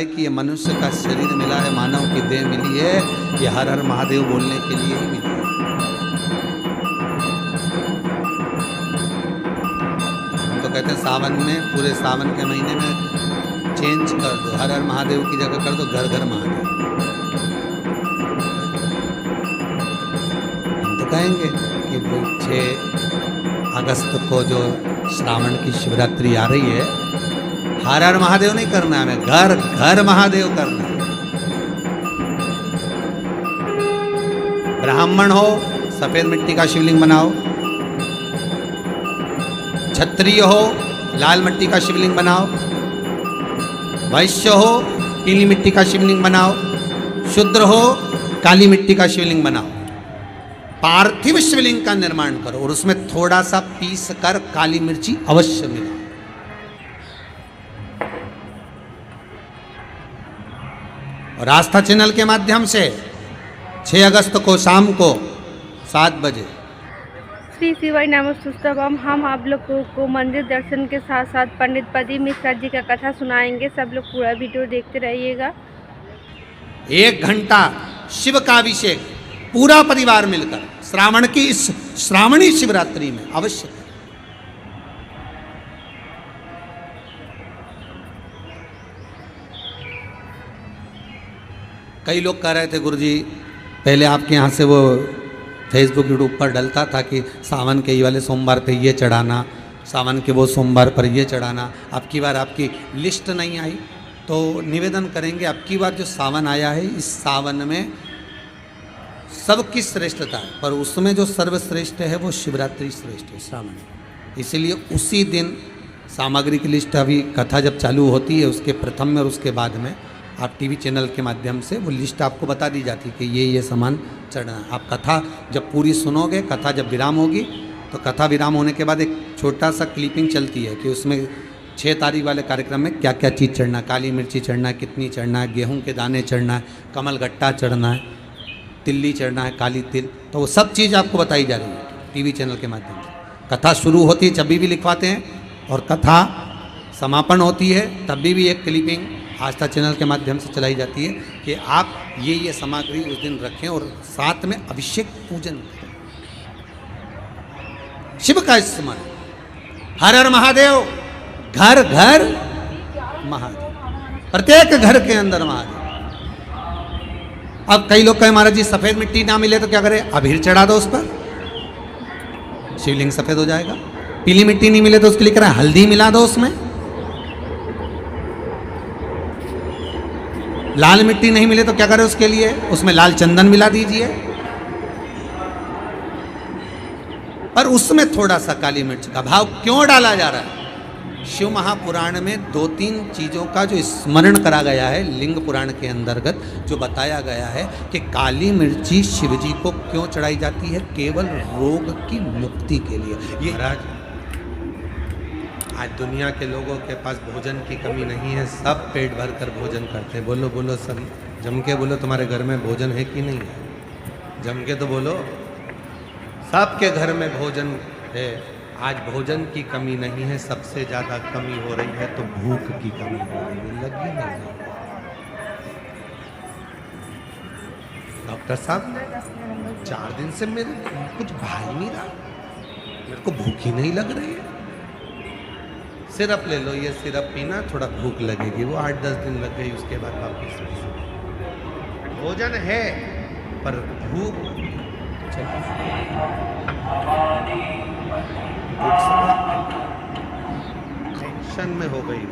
कि ये मनुष्य का शरीर मिला है, मानव की देह मिली है, ये हर हर महादेव बोलने के लिए ही मिली है। हम तो कहते हैं सावन में, पूरे सावन के महीने में चेंज कर दो, हर हर महादेव की जगह कर दो घर घर महादेव। हम तो कहेंगे कि 6 अगस्त को जो श्रावण की शिवरात्रि आ रही है, हर हर महादेव नहीं करना है, हमें घर घर महादेव करना है। ब्राह्मण हो सफेद मिट्टी का शिवलिंग बनाओ, क्षत्रिय हो लाल मिट्टी का शिवलिंग बनाओ, वैश्य हो पीली मिट्टी का शिवलिंग बनाओ, शूद्र हो काली मिट्टी का शिवलिंग बनाओ। पार्थिव शिवलिंग का निर्माण करो और उसमें थोड़ा सा पीस कर काली मिर्ची अवश्य मिलाओ। और आस्था चैनल के माध्यम से 6 अगस्त को शाम को 7 बजे श्री शिवाय नमस्तुभ्यम हम आप लोग को मंदिर दर्शन के साथ साथ पंडित प्रदीप मिश्रा जी का कथा सुनाएंगे। सब लोग पूरा वीडियो देखते रहिएगा। 1 घंटा शिव का अभिषेक पूरा परिवार मिलकर श्रावण की इस श्रावणी शिवरात्रि में अवश्य। कई लोग कह रहे थे गुरुजी पहले आपके यहाँ से वो फेसबुक यूट्यूब पर डलता था कि सावन के ये वाले सोमवार पे ये चढ़ाना, सावन के वो सोमवार पर ये चढ़ाना। अब की बार आपकी लिस्ट नहीं आई तो निवेदन करेंगे, अब की बार जो सावन आया है इस सावन में सबकी श्रेष्ठता है, पर उसमें जो सर्वश्रेष्ठ है वो शिवरात्रि श्रेष्ठ है श्रावण। इसीलिए उसी दिन सामग्री की लिस्ट, अभी कथा जब चालू होती है उसके प्रथम में और उसके बाद में आप टीवी चैनल के माध्यम से वो लिस्ट आपको बता दी जाती है कि ये सामान चढ़ना है। आप कथा जब पूरी सुनोगे, कथा जब विराम होगी तो कथा विराम होने के बाद एक छोटा सा क्लिपिंग चलती है कि उसमें 6 तारीख वाले कार्यक्रम में क्या क्या चीज़ चढ़ना है, काली मिर्ची चढ़ना है, कितनी चढ़ना है, गेहूं के दाने चढ़ना है, कमल गट्टा चढ़ना है, तिल्ली चढ़ना है, काली तिल, तो वो सब चीज़ आपको बताई जा रही है टीवी चैनल के माध्यम से। कथा शुरू होती है जब भी लिखवाते हैं और कथा समापन होती है तब भी एक क्लिपिंग आस्था चैनल के माध्यम से चलाई जाती है कि आप ये सामग्री उस दिन रखें और साथ में अभिषेक पूजन करें, शिव का स्मरण। हर हर महादेव, घर घर महादेव, प्रत्येक घर के अंदर महादेव। अब कई लोग कहे महाराज जी सफेद मिट्टी ना मिले तो क्या करें? अबीर चढ़ा दो उस पर, शिवलिंग सफेद हो जाएगा। पीली मिट्टी नहीं मिले तो उसके लिए करें हल्दी मिला दो उसमें। लाल मिट्टी नहीं मिले तो क्या करें उसके लिए? उसमें लाल चंदन मिला दीजिए, पर उसमें थोड़ा सा काली मिर्च का भाव क्यों डाला जा रहा है? शिव महापुराण में 2-3 चीज़ों का जो स्मरण करा गया है, लिंग पुराण के अंतर्गत जो बताया गया है कि काली मिर्ची शिव जी को क्यों चढ़ाई जाती है, केवल रोग की मुक्ति के लिए। ये महाराज आज दुनिया के लोगों के पास भोजन की कमी नहीं है, सब पेट भर कर भोजन करते हैं। बोलो बोलो सब जम के बोलो, तुम्हारे घर में भोजन है कि नहीं है? जम के तो बोलो, सबके घर में भोजन है। आज भोजन की कमी नहीं है, सबसे ज़्यादा कमी हो रही है तो भूख की कमी हो रही है। लगी नहीं डॉक्टर साहब 4 दिन से मेरे कुछ भाई नहीं रहा, मेरे को भूख ही नहीं लग रही है। सिरप ले लो, ये सिरप पीना, थोड़ा भूख लगेगी। वो 8-10 दिन लग गई, उसके बाद वापस भोजन है पर भूख टेंशन में हो गई।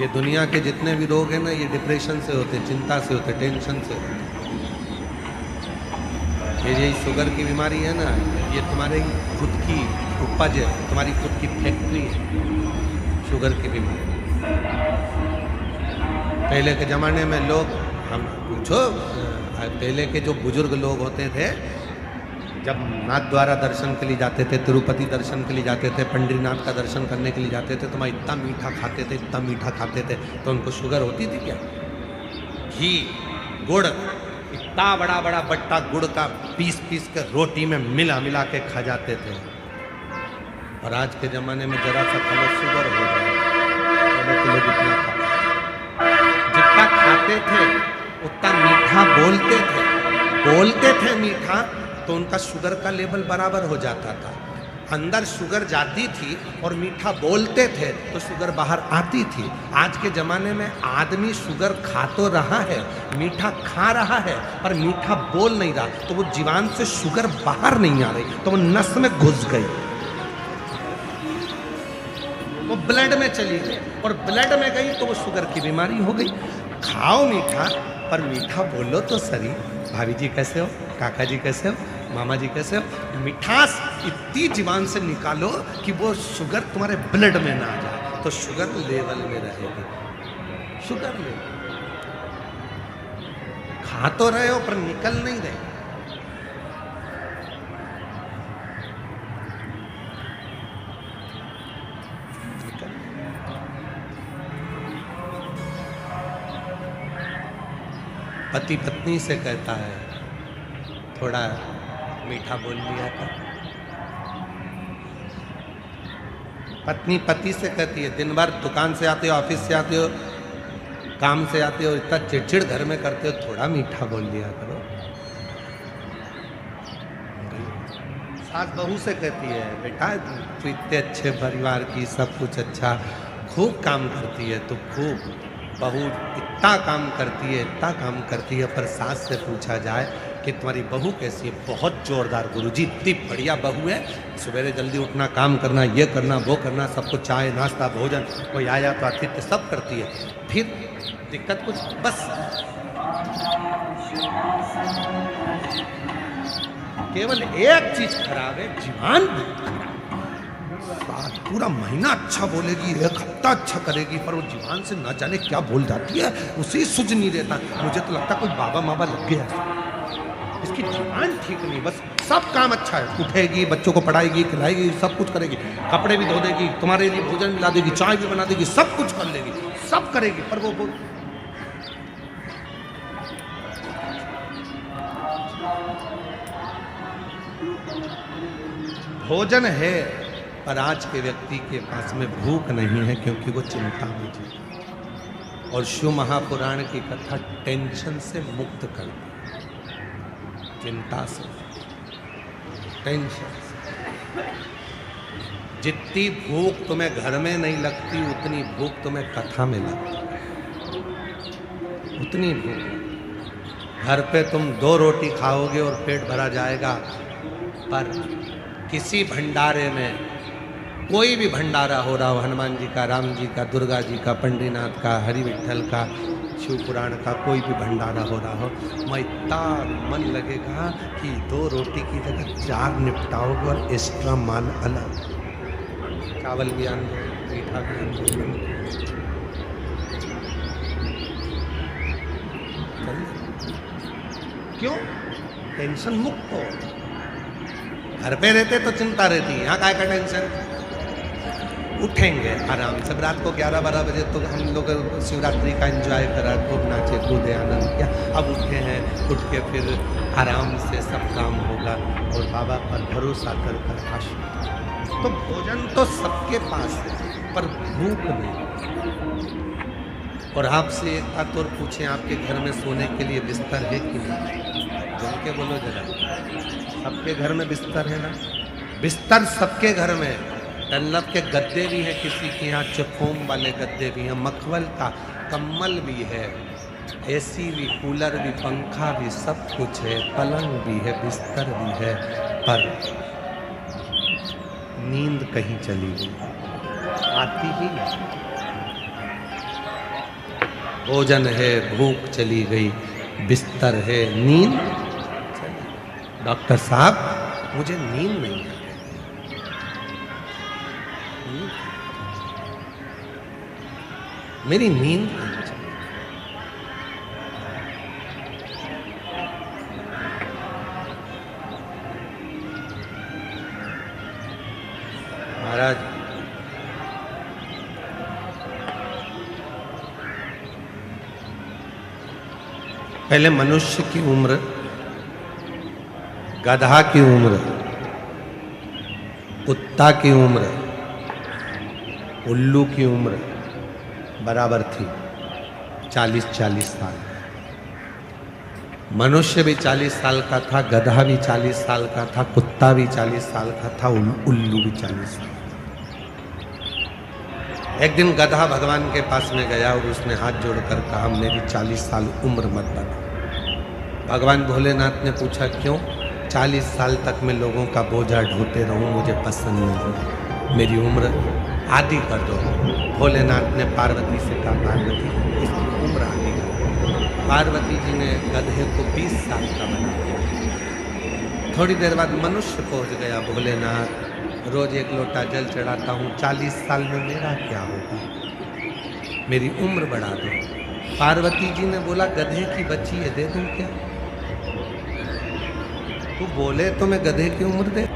ये दुनिया के जितने भी रोग हैं ना, ये डिप्रेशन से होते, चिंता से होते, टेंशन से होते। ये यही शुगर की बीमारी है ना, ये तुम्हारी खुद की उपज है, तुम्हारी खुद की फैक्ट्री है शुगर की बीमारी। पहले के ज़माने में लोग, हम पूछो, पहले के जो बुजुर्ग लोग होते थे जब नाथ द्वारा दर्शन के लिए जाते थे, तिरुपति दर्शन के लिए जाते थे, पंडरीनाथ का दर्शन करने के लिए जाते थे, तो मैं इतना मीठा खाते थे, इतना मीठा खाते थे, तो उनको शुगर होती थी क्या? घी गुड़, इतना बड़ा बड़ा बट्टा गुड़ का पीस के रोटी में मिला के खा जाते थे। और आज के ज़माने में जरा सा कम शुगर हो जाए, पहले के लोग बोलते थे मीठा तो उनका शुगर का लेवल बराबर हो जाता था। अंदर शुगर जाती थी और मीठा बोलते थे तो शुगर बाहर आती थी। आज के ज़माने में आदमी शुगर खा तो रहा है, मीठा खा रहा है, पर मीठा बोल नहीं रहा, तो वो जीवान से शुगर बाहर नहीं आ रही, तो वो नस में घुस गई, वो ब्लड में चली गई, और ब्लड में गई तो वो शुगर की बीमारी हो गई। खाओ मीठा, पर मीठा बोलो तो सही। भाभी जी कैसे हो, काका जी कैसे हो, मामा जी कैसे हो। मिठास इतनी जीवान से निकालो कि वो शुगर तुम्हारे ब्लड में ना आ जाए, तो शुगर लेवल में रहेगी। शुगर लेवल खा तो रहे हो पर निकल नहीं रहे। पति पत्नी से कहता है थोड़ा मीठा बोल लिया था। पत्नी पति से कहती है दिन भर दुकान से आते हो, ऑफिस से आते हो, काम से आते हो, इतना चिड़चिड़ घर में करते हो, थोड़ा मीठा बोल लिया करो। सास बहू से कहती है बेटा तू इतने अच्छे परिवार की, सब कुछ अच्छा, खूब काम करती है, तो खूब बहू इतना काम करती है, इतना काम करती है, पर सास से पूछा जाए कि तुम्हारी बहू कैसी है, बहुत जोरदार गुरुजी, इतनी बढ़िया बहू है, सवेरे जल्दी उठना, काम करना, ये करना, वो करना, सबको चाय नाश्ता भोजन, कोई आया तो आतिथ्य सब करती है। फिर दिक्कत कुछ, बस केवल एक चीज खराब है, जीवान खराब। पूरा महीना अच्छा बोलेगी, एक हफ्ता अच्छा करेगी, पर वो जीवान से न जाने क्या बोल जाती है, उसे सुझ नहीं देता। मुझे तो लगता कोई बाबा माबा लग गया, इसकी जीवान ठीक नहीं। बस सब काम अच्छा है, उठेगी, बच्चों को पढ़ाएगी, खिलाएगी, सब कुछ करेगी, कपड़े भी धो देगी, तुम्हारे लिए भोजन मिला देगी, चाय भी बना देगी, सब कुछ कर लेगी, सब करेगी, पर वो भोजन है, पर आज के व्यक्ति के पास में भूख नहीं है, क्योंकि वो चिंता में जी। और शिव महापुराण की कथा टेंशन से मुक्त करती, चिंता से, टेंशन से। जितनी भूख तुम्हें घर में नहीं लगती, उतनी भूख तुम्हें कथा में लगती, उतनी भूख। घर पे तुम 2 रोटी खाओगे और पेट भरा जाएगा, पर किसी भंडारे में, कोई भी भंडारा हो रहा हो, हनुमान जी का, राम जी का, दुर्गा जी का, पंडरीनाथ का, हरि विठल का, शिव पुराण का, कोई भी भंडारा हो रहा हो, मैं इतना मन लगेगा कि 2 रोटी की जगह 4 निपटाओगे और एक्स्ट्रा माल अलग, चावल भी आन दो, मीठा भी आन दो। क्यों? टेंशन मुक्त हो। घर पे रहते तो चिंता रहती, यहाँ काय का टेंशन। उठेंगे आराम से, रात को 11-12 बजे तो हम लोग शिवरात्रि का एंजॉय करा, खूब नाचे कूदे, आनंद किया। अब उठे हैं, उठ के फिर आराम से सब काम होगा और बाबा पर भरोसा कर कर आशा। तो भोजन तो सबके पास है, पर भूख नहीं। और आपसे एक बात और पूछें, आपके घर में सोने के लिए बिस्तर है कि नहीं? बोल के बोलो जरा। सबके घर में बिस्तर है ना? बिस्तर सबके घर में। डनलप के गद्दे भी हैं, किसी के यहाँ चकोम वाले गद्दे भी हैं, मखमल का कम्बल भी है, एसी भी, कूलर भी, पंखा भी, सब कुछ है, पलंग भी है, बिस्तर भी है, पर नींद कहीं चली गई, आती ही नहीं। भोजन है, भूख चली गई, बिस्तर है, नींद चली। डॉक्टर साहब मुझे नींद नहीं है। मेरी नींद नहीं चली। महाराज पहले मनुष्य की उम्र, गधा की उम्र, कुत्ता की उम्र, उल्लू की उम्र बराबर थी, 40-40 साल। मनुष्य भी 40 साल का था, गधा भी 40 साल का था, कुत्ता भी 40 साल का था, उल्लू भी 40 साल। एक दिन गधा भगवान के पास में गया और उसने हाथ जोड़कर कहा, मेरी 40 साल उम्र मत बढ़ा। भगवान भोलेनाथ ने पूछा, क्यों? 40 साल तक मैं लोगों का बोझा ढोते रहूं, मुझे पसंद नहीं, मेरी उम्र आधी कर दो। भोलेनाथ ने पार्वती से कहा, पार्वती इसकी उम्र आधी कर दो। पार्वती जी ने गधे को 20 साल का बना दिया। थोड़ी देर बाद मनुष्य पहुंच गया, भोलेनाथ रोज 1 लोटा जल चढ़ाता हूँ, 40 साल में मेरा क्या होगा, मेरी उम्र बढ़ा दो। पार्वती जी ने बोला, गधे की बच्ची है, दे दूं क्या? तू बोले तो मैं गधे की उम्र दे